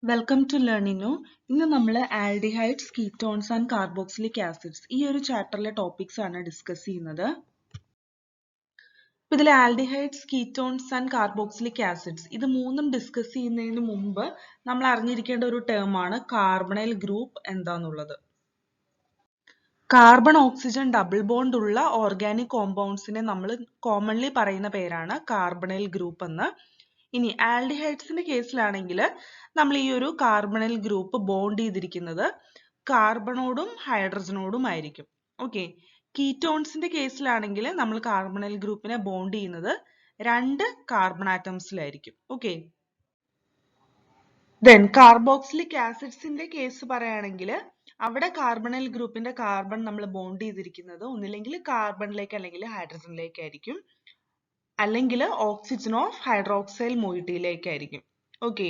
Welcome to learning. ഇന്ന് നമ്മൾ aldehydes, ketones and carboxylic acids ഈ ഒരു ചാപ്റ്ററിലെ ടോപ്പിക്സ് ആണ് ഡിസ്കസ് ചെയ്യുന്നത്. ഇതിൽ aldehydes, ketones and carboxylic acids ഇത് മൂന്നും ഡിസ്കസ് ചെയ്യുന്നതിന് മുമ്പ് നമ്മൾ അറിഞ്ഞിരിക്കേണ്ട ഒരു ടേം ആണ് കാർബണൈൽ ഗ്രൂപ്പ് എന്താന്നുള്ളത്. കാർബൺ ഓക്സിജൻ ഡബിൾ ബോണ്ട് ഉള്ള ഓർഗാനിക് കോമ്പൗണ്ട്സിനെ നമ്മൾ കോമൺലി പറയുന്ന പേരാണ് കാർബണൈൽ ഗ്രൂപ്പ് എന്ന്. ഇനി ആൽഡിഹൈഡ്സിന്റെ കേസിലാണെങ്കിൽ നമ്മൾ ഈ ഒരു കാർബണൈൽ ഗ്രൂപ്പ് ബോണ്ട് ചെയ്തിരിക്കുന്നത് കാർബണോടും ഹൈഡ്രജനോടും ആയിരിക്കും. ഓക്കെ, കീറ്റോൺസിന്റെ കേസിലാണെങ്കിൽ നമ്മൾ കാർബണൈൽ ഗ്രൂപ്പിനെ ബോണ്ട് ചെയ്യുന്നത് രണ്ട് കാർബൺ ആറ്റംസിലായിരിക്കും. ഓക്കെ, ദെൻ കാർബോക്സിലിക് ആസിഡ്സിന്റെ കേസ് പറയുകയാണെങ്കിൽ അവിടെ കാർബണൈൽ ഗ്രൂപ്പിന്റെ കാർബൺ നമ്മൾ ബോണ്ട് ചെയ്തിരിക്കുന്നത് ഒന്നില്ലെങ്കിൽ കാർബണിലേക്ക് അല്ലെങ്കിൽ ഹൈഡ്രജനിലേക്ക് ആയിരിക്കും, അല്ലെങ്കിൽ ഓക്സിജൻ ഓഫ് ഹൈഡ്രോക്സൈൽ മൊയിറ്റിയിലേക്കായിരിക്കും. ഓക്കെ,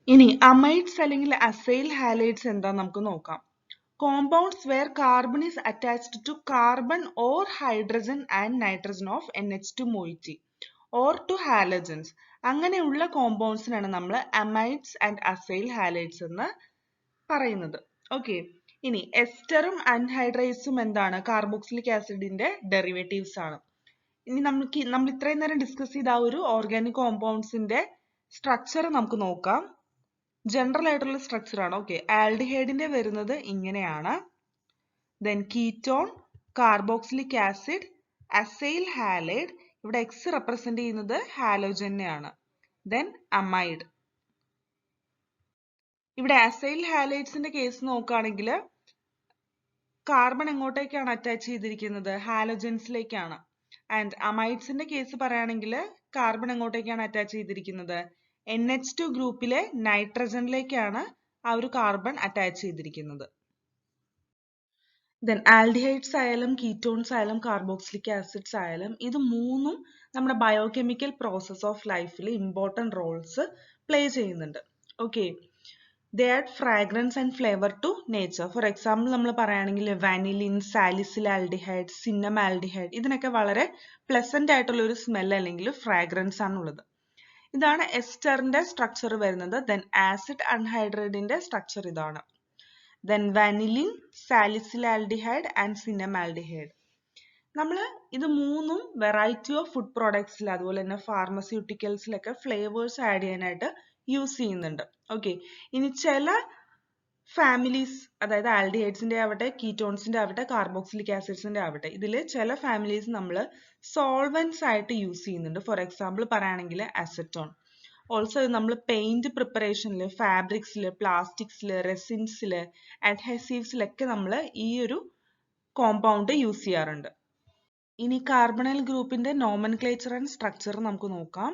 ഇനി അമൈഡ്സ് അല്ലെങ്കിൽ അസൈൽ ഹാലൈഡ്സ് എന്താ നമുക്ക് നോക്കാം. Compounds where carbon is attached to carbon or hydrogen and nitrogen of NH2 moiety or to halogens. അങ്ങനെയുള്ള കോമ്പൗണ്ട്സിനാണ് നമ്മൾ അമൈഡ്സ് ആൻഡ് അസൈൽ ഹാലൈഡ്സ് എന്ന് പറയുന്നത്. ഓക്കെ, ഇനി എസ്റ്ററും അൻഹൈഡ്രൈസും എന്താണ്? കാർബോക്സിലിക് ആസിഡിന്റെ ഡെറിവേറ്റീവ്സ് ആണ്. ഇനി നമ്മൾ ഇത്രയും നേരം ഡിസ്കസ് ചെയ്ത ആ ഒരു ഓർഗാനിക് കോമ്പൗണ്ട്സിന്റെ സ്ട്രക്ചർ നമുക്ക് നോക്കാം. ജനറൽ ആയിട്ടുള്ള സ്ട്രക്ചർ ആണ്. ഓക്കെ, ആൽഡിഹൈഡിന്റെ വരുന്നത് ഇങ്ങനെയാണ്. Then ketone, carboxylic acid, acyl halide, ഇവിടെ എക്സ് റെപ്രസെന്റ് ചെയ്യുന്നത് ഹാലോജനെയാണ്. Then amide. ഇവിടെ അസൈൽ ഹാലൈഡ്സിന്റെ കേസ് നോക്കുകയാണെങ്കിൽ കാർബൺ എങ്ങോട്ടേക്കാണ് അറ്റാച്ച് ചെയ്തിരിക്കുന്നത്? ഹാലോജൻസിലേക്കാണ്. ആൻഡ് അമൈഡ്സിന്റെ കേസ് പറയുകയാണെങ്കിൽ കാർബൺ എങ്ങോട്ടേക്കാണ് അറ്റാച്ച് ചെയ്തിരിക്കുന്നത്? NH2 ഗ്രൂപ്പിലെ നൈട്രജനിലേക്കാണ് ആ ഒരു കാർബൺ അറ്റാച്ച് ചെയ്തിരിക്കുന്നത്. ദെൻ ആൽഡിഹൈഡ്സ് ആയാലും കീറ്റോൺസ് ആയാലും കാർബോക്സിലിക് ആസിഡ്സ് ആയാലും ഇത് മൂന്നും നമ്മുടെ ബയോകെമിക്കൽ പ്രോസസ് ഓഫ് ലൈഫിൽ ഇമ്പോർട്ടൻറ്റ് റോൾസ് പ്ലേ ചെയ്യുന്നുണ്ട്. Okay, they add fragrance and flavor to nature. For example, നമ്മൾ പറയുകയാണെങ്കിൽ വാനിലിൻ, സാലിസിലാൽഡിഹൈഡ്, സിന്നമാൽഡിഹൈഡ് ഇതിനൊക്കെ വളരെ പ്ലസന്റ് ആയിട്ടുള്ള ഒരു സ്മെൽ അല്ലെങ്കിൽ ഫ്രാഗ്രൻസ് ആണുള്ളത്. ഇതാണ് എസ്റ്ററിന്റെ സ്ട്രക്ചർ വരുന്നത്. ദെൻ ആസിഡ് അൺഹൈഡ്രൈഡിന്റെ സ്ട്രക്ചർ ഇതാണ്. Then vanillin, salicylaldehyde and cinnamaldehyde. നമ്മൾ ഇത് മൂന്നും വെറൈറ്റി ഓഫ് ഫുഡ് പ്രോഡക്ട്സിൽ അതുപോലെ തന്നെ ഫാർമസ്യൂട്ടിക്കൽസിലൊക്കെ ഫ്ലേവേഴ്സ് ആഡ് ചെയ്യാനായിട്ട് യൂസ് ചെയ്യുന്നുണ്ട്. ഓക്കെ, ഇനി ചില ഫാമിലീസ്, അതായത് ആൽഡിഹൈഡ്സിന്റെ ആവട്ടെ, കീറ്റോൺസിന്റെ ആവട്ടെ, കാർബോക്സിലിക് ആസിഡ്സിന്റെ ആവട്ടെ, ഇതിൽ ചില ഫാമിലീസ് നമ്മൾ സോൾവെന്റ്സ് ആയിട്ട് യൂസ് ചെയ്യുന്നുണ്ട്. ഫോർ എക്സാമ്പിൾ പറയുകയാണെങ്കിൽ അസറ്റോൺ. ഓൾസോ നമ്മൾ പെയിന്റ് പ്രിപ്പറേഷനിൽ, ഫാബ്രിക്സിൽ, പ്ലാസ്റ്റിക്സിൽ, റെസിൻസിൽ, അഡ്ഹസീവ്സിലൊക്കെ നമ്മൾ ഈ ഒരു കോമ്പൗണ്ട് യൂസ് ചെയ്യാറുണ്ട്. ഇനി കാർബണൈൽ ഗ്രൂപ്പിന്റെ നോമൻക്ലേച്ചർ ആൻഡ് സ്ട്രക്ചർ നമുക്ക് നോക്കാം.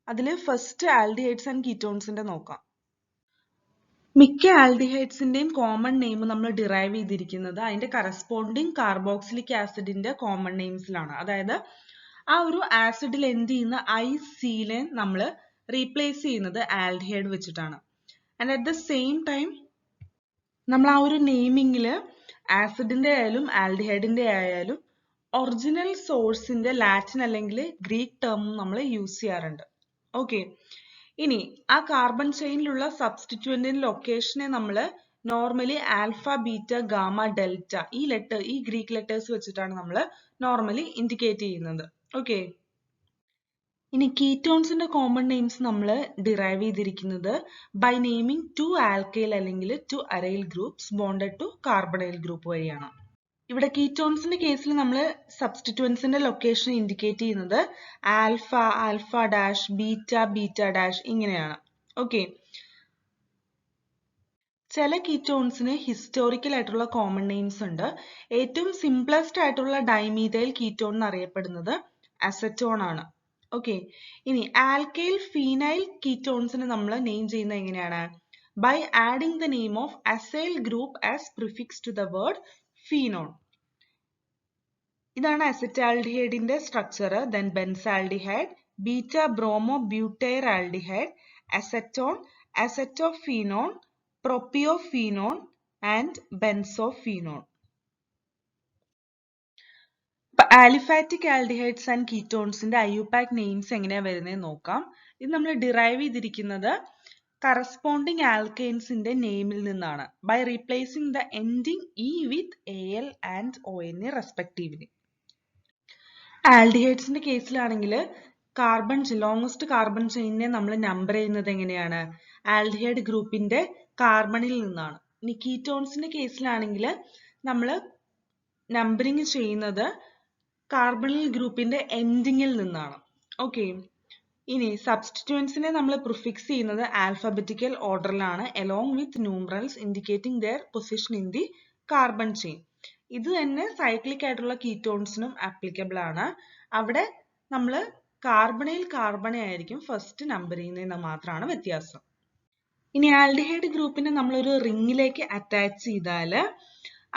അതിൽ ഫസ്റ്റ് ആൽഡിഹൈഡ്സ് ആൻഡ് കീറ്റോൺസിന്റെ നോക്കാം. മിക്ക ആൽഡിഹൈഡ്സിന്റെയും കോമൺ നെയിം നമ്മൾ ഡിറൈവ് ചെയ്തിരിക്കുന്നത് അതിന്റെ കറസ്പോണ്ടിങ് കാർബോക്സിലിക് ആസിഡിന്റെ കോമൺ നെയിംസിലാണ്. അതായത് ആ ഒരു ആസിഡിൽ എന്ത് ചെയ്യുന്ന ഐ-സീനെ നമ്മൾ റീപ്ലേസ് ചെയ്യുന്നത് ആൽഡിഹൈഡ് വെച്ചിട്ടാണ്. And at the same time നമ്മൾ ആ ഒരു നെയിമിങ്ങിൽ ആസിഡിന്റെ ആയാലും ആൽഡിഹൈഡിന്റെ ആയാലും ഒറിജിനൽ സോഴ്സിന്റെ ലാറ്റിൻ അല്ലെങ്കിൽ ഗ്രീക്ക് ടേമും നമ്മൾ യൂസ് ചെയ്യാറുണ്ട്. ഓക്കെ, ഇനി ആ കാർബൺ ചെയിനിലുള്ള സബ്സ്റ്റിറ്റ്യൂന്റിന്റെ ലൊക്കേഷനെ നമ്മൾ normally alpha, beta, gamma, delta ഈ ഗ്രീക്ക് ലെറ്റേഴ്സ് വെച്ചിട്ടാണ് നമ്മൾ നോർമലി ഇൻഡിക്കേറ്റ് ചെയ്യുന്നത്. ഓക്കെ, ഇനി കീറ്റോൺസിന്റെ കോമൺ നെയിംസ് നമ്മൾ ഡിറൈവ് ചെയ്തിരിക്കുന്നത് ബൈ നെയിമിംഗ് ടു ആൽക്കൈൽ അല്ലെങ്കിൽ to aryl groups bonded to carbonyl group വഴിയാണ്. ഇവിടെ കീറ്റോൺസിന്റെ കേസിൽ നമ്മൾ സബ്സ്റ്റിറ്റ്യൂവൻസിന്റെ ലൊക്കേഷൻ ഇൻഡിക്കേറ്റ് ചെയ്യുന്നത് alpha, alpha dash, beta, beta dash ഇങ്ങനെയാണ്. ഓക്കെ, ചില കീറ്റോൺസിന് ഹിസ്റ്റോറിക്കൽ ആയിട്ടുള്ള കോമൺ നെയിംസ് ഉണ്ട്. ഏറ്റവും സിംപ്ലസ്റ്റ് ആയിട്ടുള്ള ഡൈമീഥൈൽ കീറ്റോൺ എന്നറിയപ്പെടുന്നത് അസറ്റോൺ ആണ്. ഓക്കെ, ഇനി ആൽക്കൈൽ ഫീനൈൽ കീറ്റോൺസിന് നമ്മൾ നെയിം ചെയ്യുന്നത് എങ്ങനെയാണ്? By adding the name of acyl group as prefix to the word phenone. ഇതാണ് അസറ്റാൽഡിഹൈഡിന്റെ structure. Then benzaldehyde, beta bromo butyraldehyde, acetone, acetophenone, propiophenone and benzophenone. Aliphatic aldehydes and കീറ്റോൺസിന്റെ IUPAC names എങ്ങനെയാ വരുന്നത് നോക്കാം. ഇത് നമ്മൾ ഡിറൈവ് ചെയ്തിരിക്കുന്നത് corresponding ആൽക്കെയിൻസിന്റെ നെയിമിൽ നിന്നാണ് by replacing the ending e with AL and ONA respectively. ആൽഡിഹൈഡ്സിന്റെ കേസിലാണെങ്കിൽ ലോങ്സ്റ്റ് കാർബൺ ചെയിനിനെ നമ്മൾ നമ്പർ ചെയ്യുന്നത് എങ്ങനെയാണ്? ആൽഡിഹൈഡ് ഗ്രൂപ്പിന്റെ കാർബണിൽ നിന്നാണ്. ഇനി കീറ്റോൺസിന്റെ കേസിലാണെങ്കിൽ നമ്മൾ നമ്പറിങ് ചെയ്യുന്നത് കാർബണിൽ ഗ്രൂപ്പിന്റെ എൻഡിങ്ങിൽ നിന്നാണ്. ഓക്കെ, ഇനി സബ്സ്റ്റിറ്റ്യൂവൻസിനെ നമ്മൾ പ്രിഫിക്സ് ചെയ്യുന്നത് ആൽഫബറ്റിക്കൽ ഓർഡറിലാണ് along with numerals indicating their position in the carbon chain. ഇത് തന്നെ സൈക്ലിക് ആയിട്ടുള്ള കീറ്റോൺസിനും ആപ്ലിക്കബിൾ ആണ്. അവിടെ നമ്മൾ കാർബണെ ആയിരിക്കും ഫസ്റ്റ് നമ്പർ ചെയ്യുന്നതെന്ന് മാത്രമാണ് വ്യത്യാസം. ഇനി ആൽഡിഹൈഡ് ഗ്രൂപ്പിനെ നമ്മളൊരു റിങ്ങിലേക്ക് അറ്റാച്ച് ചെയ്താൽ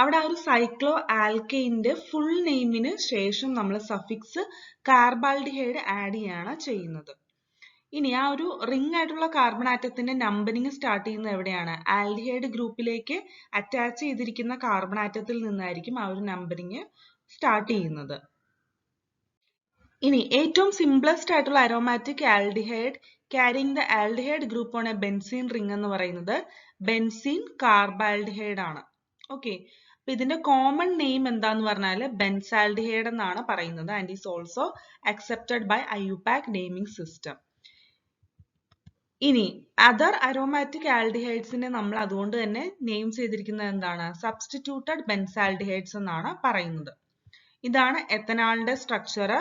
അവിടെ ആ ഒരു സൈക്ലോ ആൽക്കെയിന്റെ ഫുൾ നെയിമിന് ശേഷം നമ്മൾ സഫിക്സ് കാർബാൾഡിഹൈഡ് ആഡ് ചെയ്യാണ് ചെയ്യുന്നത്. ഇനി ആ ഒരു റിംഗ് ആയിട്ടുള്ള കാർബൺ ആറ്റത്തിന്റെ നമ്പറിംഗ് സ്റ്റാർട്ട് ചെയ്യുന്നത് എവിടെയാണ്? ആൽഡിഹൈഡ് ഗ്രൂപ്പിലേക്ക് അറ്റാച്ച് ചെയ്തിരിക്കുന്ന കാർബൺ ആറ്റത്തിൽ നിന്നായിരിക്കും ആ ഒരു നമ്പറിംഗ് സ്റ്റാർട്ട് ചെയ്യുന്നത്. ഇനി ഏറ്റവും സിംപ്ലസ്റ്റ് ആയിട്ടുള്ള aromatic aldehyde carrying the aldehyde group on A benzene ring എന്ന് പറയുന്നത് ബെൻസീൻ കാർബാൾഡിഹൈഡ് ആണ്. ഓക്കെ, അപ്പൊ ഇതിന്റെ കോമൺ നെയിം എന്താന്ന് പറഞ്ഞാൽ ബെൻസാൽഡിഹൈഡ് എന്നാണ് പറയുന്നത് and is also accepted by IUPAC naming system. ഇനി അതർ അരോമാറ്റിക് ആൽഡിഹൈഡ്സിനെ നമ്മൾ അതുകൊണ്ട് തന്നെ നെയിം ചെയ്തിരിക്കുന്നത് എന്താണ്? സബ്സ്റ്റിറ്റ്യൂട്ടഡ് ബെൻസാൽഡിഹൈഡ്സ് എന്നാണ് പറയുന്നത്. ഇതാണ് എത്തനാളിന്റെ structure.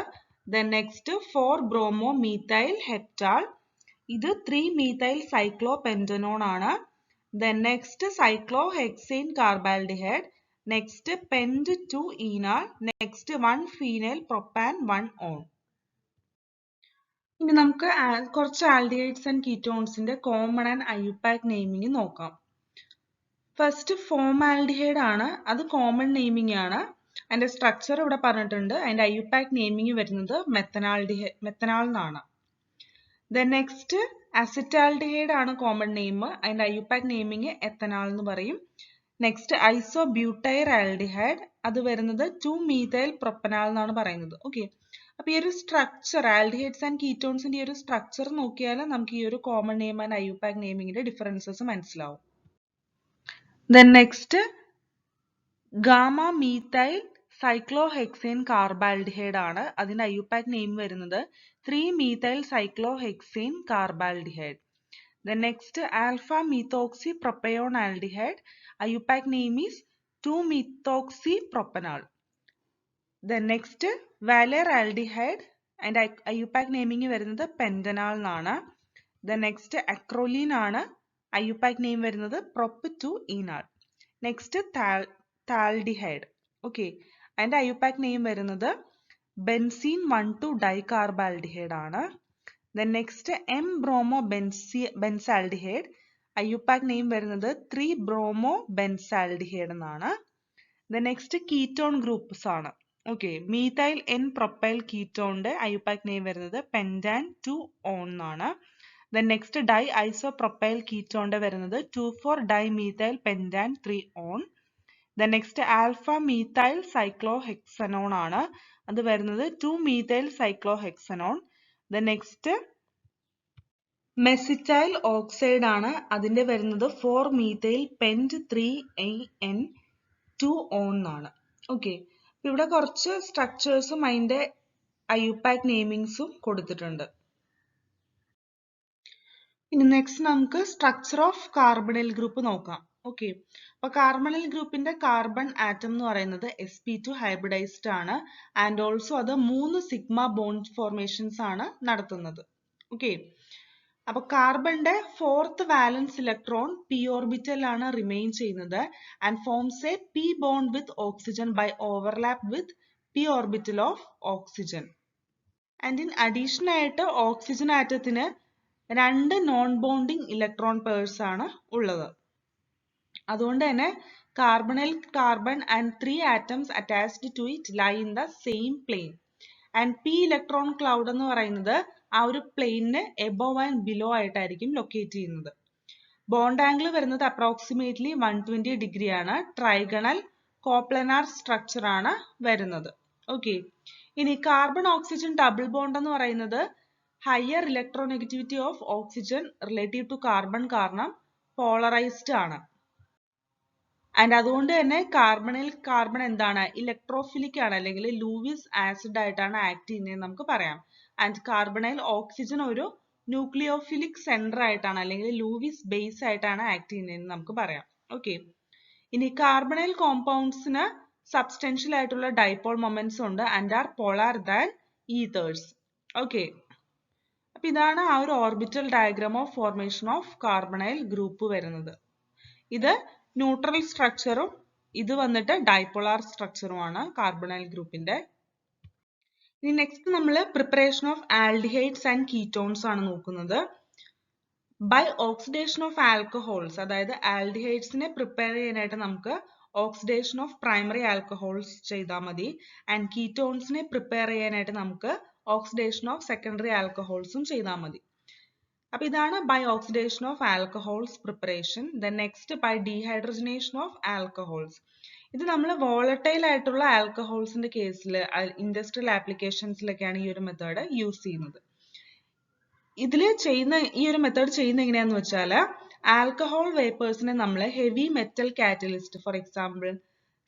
Then next 4-bromomethyl heptal. ഇത് 3-methyl cyclopentanone ആണ്. Then next cyclohexane carbaldehyde. Next pent2-enal. Next 1-phenyl propan 1-on. ഇനി നമുക്ക് കുറച്ച് ആൽഡിഹൈഡ്സ് ആൻഡ് കീറ്റോൺസിന്റെ കോമൺ ആൻഡ് IUPAC നെയിമിംഗ് നോക്കാം. ഫസ്റ്റ് ഫോമാൽഡിഹൈഡ് ആണ്. അത് കോമൺ നെയിമിംഗ് ആണ്. അതിന്റെ സ്ട്രക്ചർ ഇവിടെ പറഞ്ഞിട്ടുണ്ട്. അതിന്റെ IUPAC നെയിമിംഗ് വരുന്നത് മെത്തനാൽ എന്നാണ്. ദെൻ നെക്സ്റ്റ് അസിറ്റാൽഡിഹൈഡ് ആണ് കോമൺ നെയിം. അതിന്റെ IUPAC നെയിമിംഗ് എത്തനാൽ എന്ന് പറയും. നെക്സ്റ്റ് ഐസോബ്യൂട്ടൈർ ആൽഡിഹൈഡ്, അത് വരുന്നത് 2-methyl പ്രൊപ്പനാൽ എന്നാണ് പറയുന്നത്. ഓക്കെ, അപ്പൊ ഈ ഒരു സ്ട്രക്ചർ ആൽഡിഹൈഡ്സ് ആൻഡ് കീറ്റോൺസിന്റെ ഈ ഒരു സ്ട്രക്ചർ നോക്കിയാൽ നമുക്ക് ഈ ഒരു കോമൺ നെയിം ആൻഡ് IUPAC നെയിമിംഗിന്റെ ഡിഫറൻസസ് മനസ്സിലാവും. Then next gamma methyl cyclohexane carbaldehyde ആണ്. അതിന്റെ IUPAC നെയിം വരുന്നത് 3-methyl cyclohexane carbaldehyde. Then next alpha-methoxypropione aldehyde. IUPAC name is 2-methoxypropanol. Then next valer aldehyde and IUPAC naming വരുന്നത് pentanol എന്നാണ്. Then next acrolein ആണ്. IUPAC name വരുന്നത് prop2-enal. Next thaldehyde. Okay, and IUPAC name വരുന്നത് benzene 1,2-dicarbaldehyde ആണ്. Then next M-bromo-benzaldehyde. IUPAC name വരുന്നത് 3-bromo-benzaldehyde എന്നാണ്. Then next ketone groups ആണ്. Okay, methyl N-propyl ketone IUPAC name വരുന്നത് pentan2-on എന്നാണ്. Then next di-isopropyl ketone വരുന്നത് 2,4-dimethyl pentan 3-on. Then next alpha-methyl cyclohexanone ആണ്. അത് വരുന്നത് 2-methyl cyclohexanone. Then next mesityl oxide ആണ്. അതിന്റെ വരുന്നത് 4-methyl pent 3-en 2-on എന്നാണ്. ഓക്കെ, ഇവിടെ കുറച്ച് സ്ട്രക്ചേഴ്സും അതിന്റെ IUPAC നെയിമിങ്സും കൊടുത്തിട്ടുണ്ട്. ഇനി നെക്സ്റ്റ് നമുക്ക് സ്ട്രക്ചർ ഓഫ് കാർബണിൽ ഗ്രൂപ്പ് നോക്കാം. ഓക്കെ, അപ്പൊ കാർബണിൽ ഗ്രൂപ്പിന്റെ കാർബൺ ആറ്റം എന്ന് പറയുന്നത് sp2 ഹൈബ്രിഡൈസ്ഡ് ആണ് ആൻഡ് ഓൾസോ അത് 3 സിഗ്മ ബോണ്ട് ഫോർമേഷൻസ് ആണ് നടത്തുന്നത്. ഓക്കെ, അപ്പൊ കാർബണിന്റെ 4th വാലൻസ് ഇലക്ട്രോൺ p ഓർബിറ്റലിലാണ് റിമെയിൻ ചെയ്യുന്നത് and forms a p bond with oxygen by overlap with p orbital of oxygen. And in addition ആയിട്ട് ഓക്സിജൻ ആറ്റത്തിന് 2 നോൺ ബോണ്ടിങ് ഇലക്ട്രോൺ പെയർസ് ആണ് ഉള്ളത്. അതുകൊണ്ട് തന്നെ കാർബണിൽ carbon and 3 atoms attached to it lie in the same plane. And p electron cloud എന്ന് പറയുന്നത് ആ ഒരു പ്ലെയിനിന് എബോവ് ആൻഡ് ബിലോ ആയിട്ടായിരിക്കും ലൊക്കേറ്റ് ചെയ്യുന്നത്. ബോണ്ട് ആംഗിൾ വരുന്നത് അപ്രോക്സിമേറ്റ്ലി 120 ഡിഗ്രി ആണ്. ട്രൈഗണൽ കോപ്ലനാർ സ്ട്രക്ചർ ആണ് വരുന്നത്. ഓക്കെ, ഇനി കാർബൺ ഓക്സിജൻ ഡബിൾ ബോണ്ട് എന്ന് പറയുന്നത് higher electronegativity of oxygen relative to carbon കാരണം പോളറൈസ്ഡ് ആണ്. ആൻഡ് അതുകൊണ്ട് തന്നെ കാർബൺ എന്താണ്, ഇലക്ട്രോഫിലിക് ആണ്, അല്ലെങ്കിൽ ലൂയിസ് ആസിഡ് ആയിട്ടാണ് ആക്ട് ചെയ്യുന്നത് നമുക്ക് പറയാം. ആൻഡ് കാർബണൈൽ ഓക്സിജൻ ഒരു ന്യൂക്ലിയോഫിലിക് സെന്റർ ആയിട്ടാണ്, അല്ലെങ്കിൽ ലൂയിസ് ബേസ് ആയിട്ടാണ് ആക്ട് ചെയ്യുന്നതെന്ന് നമുക്ക് പറയാം. ഓക്കെ, ഇനി കാർബണൈൽ കോമ്പൗണ്ട്സിന് സബ്സ്റ്റൻഷ്യൽ ആയിട്ടുള്ള ഡൈപോൾ മൊമെന്റ്സ് ഉണ്ട് and are polar than ethers. Okay, അപ്പൊ ഇതാണ് ആ ഒരു orbital diagram of formation of carbonyl group വരുന്നത്. ഇത് ന്യൂട്രൽ സ്ട്രക്ചറും ഇത് വന്നിട്ട് ഡൈപോളാർ സ്ട്രക്ചറുമാണ് കാർബണൈൽ ഗ്രൂപ്പിന്റെ. ഇനി നെക്സ്റ്റ് നമ്മൾ preparation of aldehydes and ketones ആണ് നോക്കുന്നത്. ബൈ ഓക്സിഡേഷൻ ഓഫ് ആൽക്കഹോൾസ്, അതായത് ആൽഡിഹൈഡ്സിനെ പ്രിപ്പയർ ചെയ്യാനായിട്ട് നമുക്ക് ഓക്സിഡേഷൻ ഓഫ് പ്രൈമറി ആൽക്കഹോൾസ് ചെയ്താൽ മതി. ആൻഡ് കീറ്റോൺസിനെ പ്രിപ്പയർ ചെയ്യാനായിട്ട് നമുക്ക് ഓക്സിഡേഷൻ ഓഫ് സെക്കൻഡറി ആൽക്കഹോൾസും ചെയ്താൽ മതി. അപ്പൊ ഇതാണ് by oxidation of alcohols preparation. Then next by dehydrogenation of alcohols. ഇത് നമ്മൾ വോളറ്റൈൽ ആയിട്ടുള്ള ആൽക്കഹോൾസിന്റെ കേസിൽ ഇൻഡസ്ട്രിയൽ ആപ്ലിക്കേഷൻസിലൊക്കെയാണ് ഈ ഒരു മെത്തേഡ് യൂസ് ചെയ്യുന്നത്. ഈ ഒരു മെത്തേഡ് ചെയ്യുന്ന എങ്ങനെയാന്ന് വെച്ചാൽ, ആൽക്കഹോൾ വേപ്പേഴ്സിനെ നമ്മൾ heavy metal catalyst, for example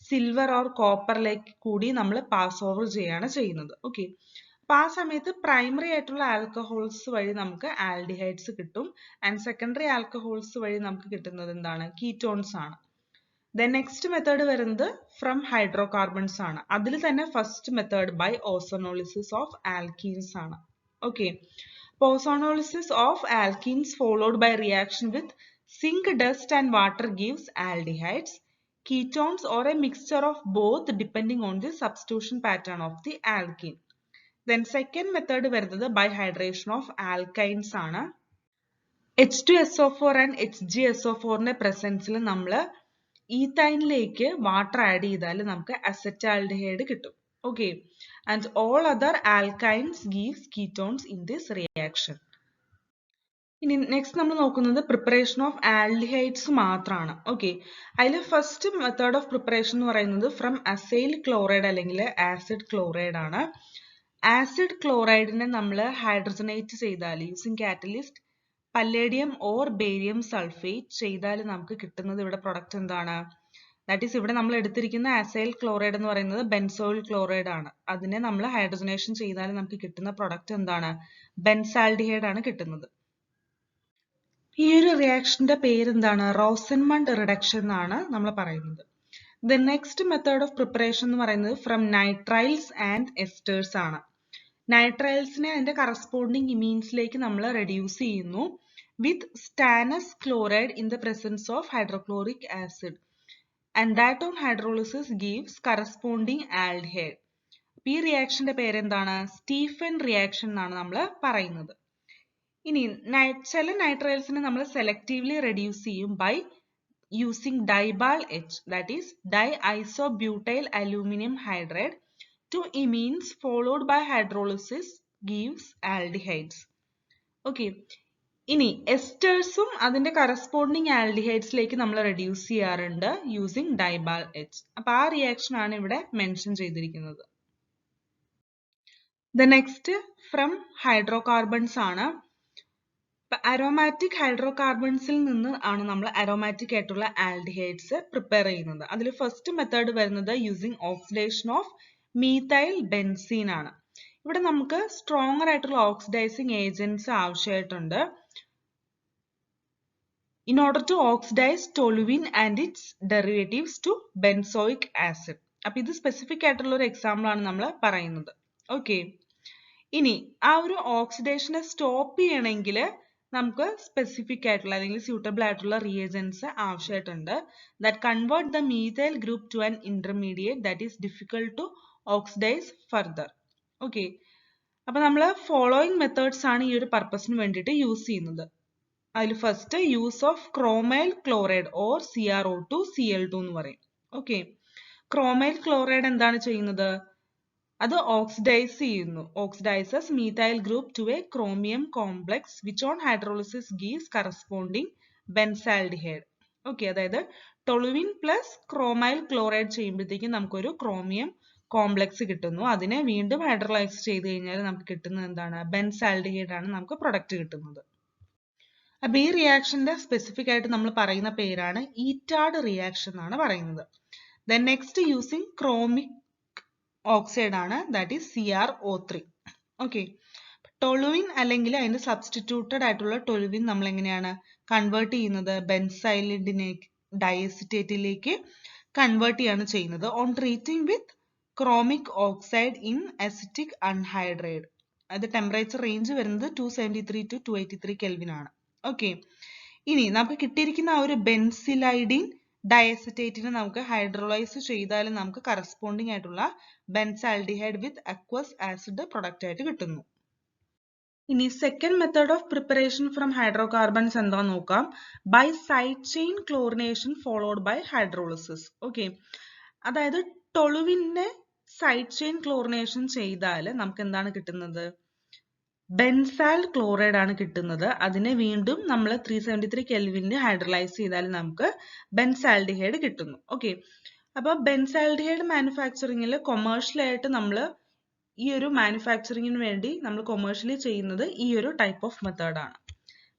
silver or കോപ്പറിലേക്ക് കൂടി നമ്മൾ പാസ് ഓവർ ചെയ്യാണ് ചെയ്യുന്നത്. ഓക്കെ, അപ്പൊ ആ സമയത്ത് പ്രൈമറി ആയിട്ടുള്ള ആൽക്കഹോൾസ് വഴി നമുക്ക് ആൽഡിഹൈഡ്സ് കിട്ടും ആൻഡ് സെക്കൻഡറി ആൽക്കഹോൾസ് വഴി നമുക്ക് കിട്ടുന്നത് എന്താണ്, കീറ്റോൺസ് ആണ്. ദെൻ നെക്സ്റ്റ് മെത്തേഡ് വരുന്നത് ഫ്രം ഹൈഡ്രോ കാർബൺസ് ആണ്. അതിൽ തന്നെ first method by ozonolysis of alkenes ആണ്. Okay, ozonolysis of alkenes followed by reaction with zinc dust and water gives aldehydes, ketones or a mixture of both depending on the substitution pattern of the alkene. Then second method വരുന്നത് by hydration of alkynes ആണ്. H2SO4 and HgSO4 ന്റെ പ്രസൻസിൽ നമ്മൾ ഈത്തൈനിലേക്ക് water add ചെയ്താൽ നമുക്ക് acetaldehyde കിട്ടും. Okay, and all other alkynes gives ketones in this reaction. ഇനി next നമ്മൾ നോക്കുന്നത് പ്രിപ്പറേഷൻ ഓഫ് ആൽഡിഹൈഡ്സ് മാത്രമാണ്. ഓക്കെ, അതിൽ ഫസ്റ്റ് മെത്തേഡ് ഓഫ് പ്രിപ്പറേഷൻ എന്ന് പറയുന്നത് ഫ്രം അസൈൽ ക്ലോറൈഡ് അല്ലെങ്കിൽ ആസിഡ് ക്ലോറൈഡ് ആണ്. ആസിഡ് ക്ലോറൈഡിനെ നമ്മൾ ഹൈഡ്രജനേറ്റ് ചെയ്താൽ using catalyst palladium or barium sulphate ചെയ്താൽ നമുക്ക് കിട്ടുന്നത് ഇവിടെ പ്രൊഡക്റ്റ് എന്താണ്, ദാറ്റ് ഈസ് ഇവിടെ നമ്മൾ എടുത്തിരിക്കുന്ന അസൈൽ ക്ലോറൈഡ് എന്ന് പറയുന്നത് ബെൻസോയിൽ ക്ലോറൈഡ് ആണ്. അതിനെ നമ്മൾ ഹൈഡ്രജനേഷൻ ചെയ്താൽ നമുക്ക് കിട്ടുന്ന പ്രൊഡക്റ്റ് എന്താണ്, ബെൻസാൽഡിഹൈഡ് ആണ് കിട്ടുന്നത്. ഈ ഒരു റിയാക്ഷന്റെ പേര് എന്താണ്, റോസൻമണ്ട് റിഡക്ഷൻ എന്നാണ് നമ്മൾ പറയുന്നത്. The next method of preparation എന്ന് പറയുന്നത് ഫ്രം നൈട്രൈൽസ് ആൻഡ് എസ്റ്റേഴ്സ് ആണ്. നൈട്രൈൽസിനെ അതിന്റെ കറസ്പോണ്ടിങ് ഇമീൻസിലേക്ക് നമ്മൾ റെഡ്യൂസ് ചെയ്യുന്നു with stannous chloride in the presence of hydrochloric acid and that on hydrolysis gives corresponding aldehyde. ഈ റിയാക്ഷന്റെ പേര് എന്താണ്, സ്റ്റീഫൻ റിയാക്ഷൻ എന്നാണ് നമ്മൾ പറയുന്നത്. ഇനി ചില നൈട്രൈൽസിനെ നമ്മൾ സെലക്റ്റീവ്ലി റെഡ്യൂസ് ചെയ്യും by using DIBAL H, that is diisobutyl aluminium hydride to imines followed by hydrolysis gives aldehydes. Okay, ഇനി എസ്റ്റേഴ്സും അതിന്റെ കറസ്പോണ്ടിങ് ആൽഡിഹൈഡ്സിലേക്ക് നമ്മൾ റെഡ്യൂസ് ചെയ്യാറുണ്ട് യൂസിങ് ഡൈബാൾ എച്ച്. അപ്പൊ ആ റിയാക്ഷൻ ആണ് ഇവിടെ മെൻഷൻ ചെയ്തിരിക്കുന്നത്. The next from hydrocarbons ആണ്. അരോമാറ്റിക് ഹൈഡ്രോ കാർബൺസിൽ നിന്ന് ആണ് നമ്മൾ അരോമാറ്റിക് ആയിട്ടുള്ള ആൽഡിഹൈഡ്സ് പ്രിപ്പയർ ചെയ്യുന്നത്. അതിൽ ഫസ്റ്റ് മെത്തേഡ് വരുന്നത് using oxidation of methyl benzene ആണ്. ഇവിടെ നമുക്ക് സ്ട്രോങ്ങർ ആയിട്ടുള്ള ഓക്സിഡൈസിങ് ഏജന്റ്സ് ആവശ്യമായിട്ടുണ്ട് in order to oxidize toluene and its derivatives to benzoic acid. അപ്പൊ ഇത് സ്പെസിഫിക് ആയിട്ടുള്ള ഒരു എക്സാമ്പിൾ ആണ് നമ്മൾ പറയുന്നത്. ഓക്കെ, ഇനി ആ ഒരു ഓക്സിഡേഷനെ സ്റ്റോപ്പ് ചെയ്യണമെങ്കിൽ നമുക്ക് സ്പെസിഫിക് ആയിട്ടുള്ള അല്ലെങ്കിൽ സ്യൂട്ടബിൾ ആയിട്ടുള്ള റിയേജൻസ് ആവശ്യമായിട്ടുണ്ട് that convert the methyl group to an intermediate that is difficult to oxidise further. Okay, അപ്പൊ നമ്മൾ ഫോളോയിങ് മെത്തേഡ്സ് ആണ് ഈ ഒരു പർപ്പസിന് വേണ്ടിയിട്ട് യൂസ് ചെയ്യുന്നത്. അതിൽ first use of chromyl chloride or CrO2 Cl2 എന്ന് പറയും. ഓക്കെ, ക്രോമൈൽ ക്ലോറൈഡ് എന്താണ് ചെയ്യുന്നത്, അത് ഓക്സിഡൈസ് ചെയ്യുന്നു, oxidises methyl group to a chromium complex which on hydrolysis gives corresponding benzaldehyde. Okay, അതായത് ടൊളുവിൻ പ്ലസ് ക്രോമൈൽ ക്ലോറൈഡ് ചെയ്യുമ്പോഴത്തേക്കും നമുക്കൊരു ക്രോമിയം കോംപ്ലക്സ് കിട്ടുന്നു. അതിനെ വീണ്ടും ഹൈഡ്രോളൈസ് ചെയ്ത് കഴിഞ്ഞാൽ നമുക്ക് കിട്ടുന്നത് എന്താണ്? ബെൻസാൽഡിഹൈഡ് ആണ് നമുക്ക് പ്രൊഡക്റ്റ് കിട്ടുന്നത്. അപ്പൊ ഈ റിയാക്ഷന്റെ സ്പെസിഫിക് ആയിട്ട് നമ്മൾ പറയുന്ന പേരാണ് ഈറ്റാഡ് റിയാക്ഷൻ എന്നാണ് പറയുന്നത്. Then next using chromic oxide ആണ്, that is CrO3. Okay. Toluene അല്ലെങ്കിൽ അതിന്റെ സബ്സ്റ്റിറ്റ്യൂട്ടഡ് ആയിട്ടുള്ള ടൊളുവിൻ നമ്മൾ എങ്ങനെയാണ് കൺവേർട്ട് ചെയ്യുന്നത്? ബെൻസൈലിഡിനെ ഡയസിറ്റേറ്റിലേക്ക് കൺവേർട്ട് ചെയ്യാണ് ചെയ്യുന്നത് on treating with chromic oxide in acetic anhydrate. അത് ടെമ്പറേച്ചർ റേഞ്ച് വരുന്നത് 273 to 283 കെൽവിൻ ആണ്. ഓക്കെ. ഇനി നമുക്ക് കിട്ടിയിരിക്കുന്ന ആ ഒരു ബെൻസിലൈഡിൻ ഡയസിറ്റേറ്റിനെ നമുക്ക് ഹൈഡ്രോളൈസ് ചെയ്താൽ നമുക്ക് കറസ്പോണ്ടിങ് ആയിട്ടുള്ള benzaldehyde with aqueous acid product ആയിട്ട് കിട്ടുന്നു. ഇനി second method of preparation from hydrocarbons എന്താ നോക്കാം. By side chain chlorination followed by hydrolysis. Okay. അതായത് ടൊളുവിനെ സൈഡ് ചെയിൻ ക്ലോറിനേഷൻ ചെയ്താൽ നമുക്ക് എന്താണ് കിട്ടുന്നത്? ബെൻസാൽ ക്ലോറൈഡ് ആണ് കിട്ടുന്നത്. അതിനെ വീണ്ടും നമ്മൾ 373 കെൽവിനിൽ ഹൈഡ്രലൈസ് ചെയ്താൽ നമുക്ക് ബെൻസാൽഡിഹൈഡ് കിട്ടുന്നു. ഓക്കെ. അപ്പൊ ബെൻസാൽഡിഹൈഡ് മാനുഫാക്ചറിങ്ങിൽ കൊമേഴ്ഷ്യൽ ആയിട്ട് നമ്മൾ ഈ ഒരു മാനുഫാക്ചറിങ്ങിന് വേണ്ടി നമ്മൾ കൊമേഴ്ഷ്യലി ചെയ്യുന്നത് ഈ ഒരു ടൈപ്പ് ഓഫ് മെത്തേഡ് ആണ്.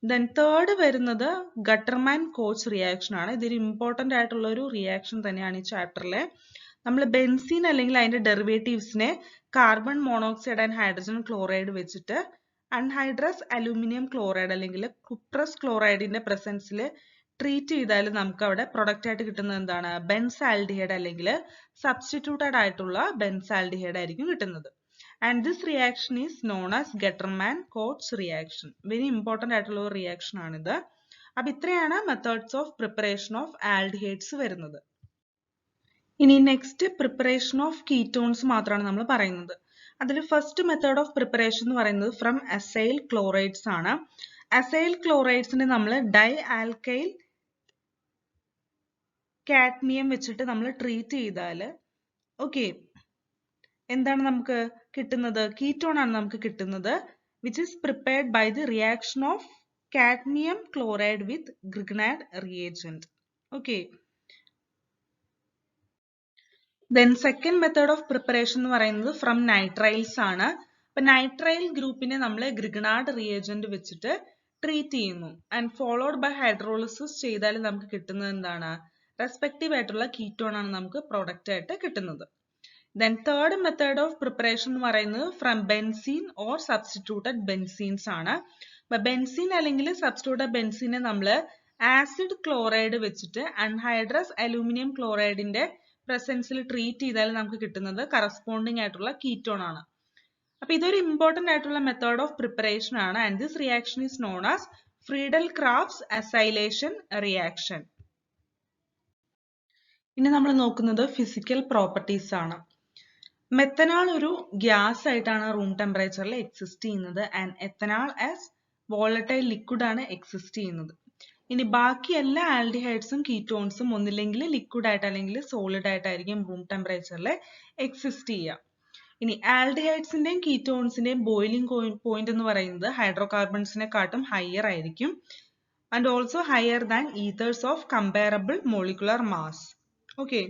ദെൻ തേർഡ് വരുന്നത് ഗട്ടർമാൻ കോച്ച് റിയാക്ഷൻ ആണ്. ഇതൊരു ഇമ്പോർട്ടന്റ് ആയിട്ടുള്ള ഒരു റിയാക്ഷൻ തന്നെയാണ് ഈ ചാപ്റ്ററിലെ. നമ്മൾ ബെൻസീൻ അല്ലെങ്കിൽ അതിന്റെ ഡെറിവേറ്റീവ്സിനെ carbon monoxide and hydrogen chloride വെച്ചിട്ട് അൺഹൈഡ്രസ് അലൂമിനിയം ക്ലോറൈഡ് അല്ലെങ്കിൽ കുപ്രസ് ക്ലോറൈഡിന്റെ പ്രസൻസിൽ ട്രീറ്റ് ചെയ്താൽ നമുക്ക് അവിടെ പ്രൊഡക്റ്റ് ആയിട്ട് കിട്ടുന്നത് എന്താണ്? ബെൻസാൽഡിഹൈഡ് അല്ലെങ്കിൽ സബ്സ്റ്റിറ്റ്യൂട്ടഡ് ആയിട്ടുള്ള ബെൻസാൽഡിഹൈഡ് ആയിരിക്കും കിട്ടുന്നത്. And this reaction is known as Gattermann-coach reaction. Very important ആയിട്ടുള്ള ഒരു റിയാക്ഷൻ ആണിത്. അപ്പൊ ഇത്രയാണ് methods of preparation of aldehydes വരുന്നത്. ഇനി നെക്സ്റ്റ് പ്രിപ്പറേഷൻ ഓഫ് കീറ്റോൺസ് മാത്രമാണ് നമ്മൾ പറയുന്നത്. അതിൽ ഫസ്റ്റ് മെത്തേഡ് ഓഫ് പ്രിപ്പറേഷൻ എന്ന് പറയുന്നത് ഫ്രം അസൈൽ ക്ലോറൈഡ്സ് ആണ്. അസൈൽ ക്ലോറൈഡ്സിനെ നമ്മൾ ഡൈ ആൽക്കൈൽ കാഡ്മിയം വെച്ചിട്ട് നമ്മൾ ട്രീറ്റ് ചെയ്താൽ ഓക്കെ എന്താണ് നമുക്ക് കിട്ടുന്നത്? കീറ്റോൺ ആണ് നമുക്ക് കിട്ടുന്നത്, which is prepared by the reaction of cadmium chloride with Grignard reagent. Okay. Then second method of preparation എന്ന് പറയുന്നത് ഫ്രം നൈട്രൈൽസ് ആണ്. അപ്പൊ നൈട്രൈൽ ഗ്രൂപ്പിനെ നമ്മൾ ഗ്രിഗ്നാഡ് റിയേജന്റ് വെച്ചിട്ട് ട്രീറ്റ് ചെയ്യുന്നു. ആൻഡ് ഫോളോഡ് ബൈ ഹൈഡ്രോളിസിസ് ചെയ്താൽ നമുക്ക് കിട്ടുന്നത് എന്താണ്? റെസ്പെക്റ്റീവ് ആയിട്ടുള്ള കീറ്റോൺ ആണ് നമുക്ക് പ്രോഡക്റ്റ് ആയിട്ട് കിട്ടുന്നത്. Then third method of preparation എന്ന് പറയുന്നത് ഫ്രം ബെൻസീൻ ഓർ സബ്സ്റ്റിറ്റ്യൂട്ടഡ് ബെൻസീൻസ് ആണ്. അപ്പൊ ബെൻസീൻ അല്ലെങ്കിൽ സബ്സ്റ്റിറ്റ്യൂട്ടഡ് ബെൻസീനെ നമ്മൾ ആസിഡ് ക്ലോറൈഡ് വെച്ചിട്ട് അൺഹൈഡ്രസ് അലൂമിനിയം ക്ലോറൈഡിന്റെ പ്രസൻസിൽ ട്രീറ്റ് ചെയ്താൽ നമുക്ക് കിട്ടുന്നത് കറസ്പോണ്ടിങ് ആയിട്ടുള്ള കീറ്റോൺ ആണ്. അപ്പൊ ഇതൊരു ഇമ്പോർട്ടന്റ് ആയിട്ടുള്ള മെത്തേഡ് ഓഫ് പ്രിപ്പറേഷൻ ആണ്. And this reaction is known as Friedel crafts acylation reaction. ഇനി നമ്മൾ നോക്കുന്നത് ഫിസിക്കൽ പ്രോപ്പർട്ടീസ് ആണ്. മെത്തനാൾ ഒരു ഗ്യാസ് ആയിട്ടാണ് റൂം ടെമ്പറേച്ചറിൽ എക്സിസ്റ്റ് ചെയ്യുന്നത്. ആൻഡ് എത്തനാൾ ആസ് വോളറ്റൈൽ ലിക്വിഡ് ആണ് എക്സിസ്റ്റ് ചെയ്യുന്നത്. ഇനി ബാക്കി എല്ലാ ആൽഡിഹൈഡ്സും കീറ്റോൺസും ഒന്നില്ലെങ്കിൽ ലിക്വിഡ് ആയിട്ട് അല്ലെങ്കിൽ സോളിഡ് ആയിട്ടായിരിക്കും റൂം ടെമ്പറേച്ചറിൽ എക്സിസ്റ്റ് ചെയ്യുക. ഇനി ആൽഡിഹൈഡ്സിന്റെയും കീറ്റോൺസിന്റെയും ബോയിലിംഗ് പോയിന്റ് എന്ന് പറയുന്നത് ഹൈഡ്രോകാർബൺസിനെക്കാട്ടും ഹയർ ആയിരിക്കും. And also higher than ethers of comparable molecular mass. Okay.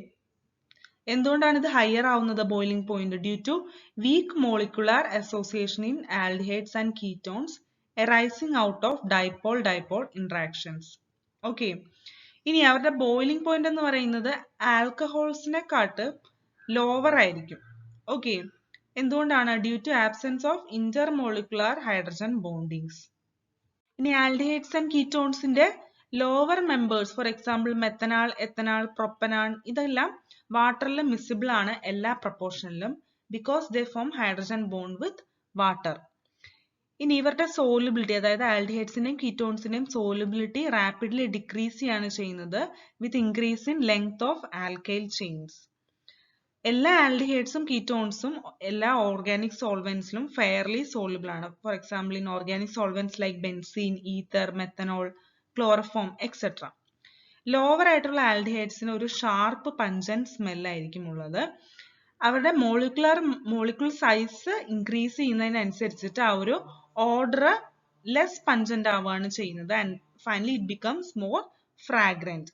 എന്തുകൊണ്ടാണ് ഇത് ഹയർ ആവുന്നത് boiling point? Due to weak molecular association in aldehydes and ketones arising out of dipole-dipole interactions. Okay. ഇനി അവരുടെ boiling point എന്ന് പറയുന്നത് ആൽക്കഹോൾസിനെക്കാട്ട് lower ആയിരിക്കും. Okay. എന്തുകൊണ്ടാണ്? Due to absence of intermolecular hydrogen bondings. ഇനി ആൽഡിഹൈഡ്സ് ആൻഡ് കീറ്റോൺസിന്റെ lower members, for example methanal, ethanal, propanal, ഇതെല്ലാം വാട്ടറിൽ മിസിബിൾ ആണ് എല്ലാ പ്രപ്പോർഷനിലും, because they form hydrogen bond with water. ഇനി ഇവരുടെ സോളിബിലിറ്റി, അതായത് ആൽഡിഹൈഡ്സിന്റെയും കീറ്റോൺസിന്റെയും സോളിബിലിറ്റി റാപ്പിഡ്ലി ഡിക്രീസ് ചെയ്യാണ് ചെയ്യുന്നത് with increase in length of alkyl chains. എല്ലാ ആൽഡിഹൈഡ്സും കീറ്റോൺസും എല്ലാ ഓർഗാനിക് സോൾവെന്റ്സിലും ഫെയർലി സോളിബിൾ ആണ്. For example in organic solvents like benzene, ether, methanol, chloroform etcetera. Lower ആയിട്ടുള്ള ആൽഡിഹൈഡ്സിന് ഒരു ഷാർപ്പ് പഞ്ചന്റ് സ്മെല്ലായിരിക്കും ഉള്ളത്. അവരുടെ മോളിക്കുലർ സൈസ് ഇൻക്രീസ് ചെയ്യുന്നതിനനുസരിച്ചിട്ട് ആ ഒരു ഓർഡർ ലെസ് പഞ്ചന്റ് ആവുകയാണ് ചെയ്യുന്നത്. And finally it becomes more fragrant.